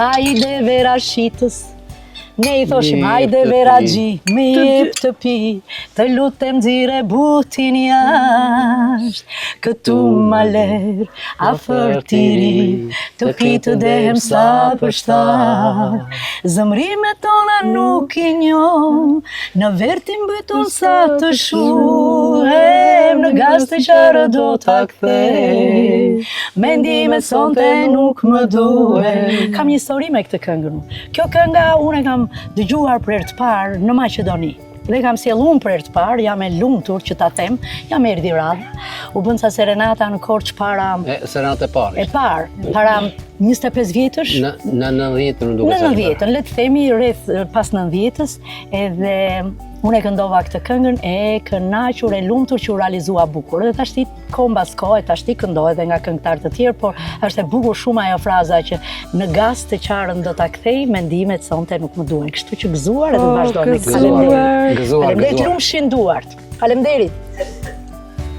hajde vera shitës. Ne I thoshim hajde vera gji, me jep të pi, të lutem nxirre butin jashtë. Këtu ma ler, afër tiri, të pi të dehem sa për shtat. Zëmrimet tona nuk I njoh, në vertin bëton sa të shuhem, në gaz të qarë do ta kthej. Mendimet sonte nuk më duhen. Kam një histori me këtë këngën. Kjo kënga unë e kam dëgjuar për herë të parë në Maqedoni. Dhe kam sjell unë për herë të parë, jam e lumtur që ta them, jam erdhi radhë. U bën sa serenata në Korçë para Serenata e parë. e parë, para 25 vjetësh. Në 90-ën duke Në 90-ën, le të themi rreth pas 90-s, edhe unë e këndova këtë këngën e kënaqur, e lumtur që u realizua bukur. Dhe tash ti kohë mbas kohe, tash ti këndoj edhe nga këngëtarë të tjerë, por është e bukur shumë ajo fraza që në gaz të qarën do ta kthej, mendimet sonte nuk më duhen. Kështu që gëzuar edhe vazhdoni. Gëzuar. Faleminderit, lumshin duart. Faleminderit.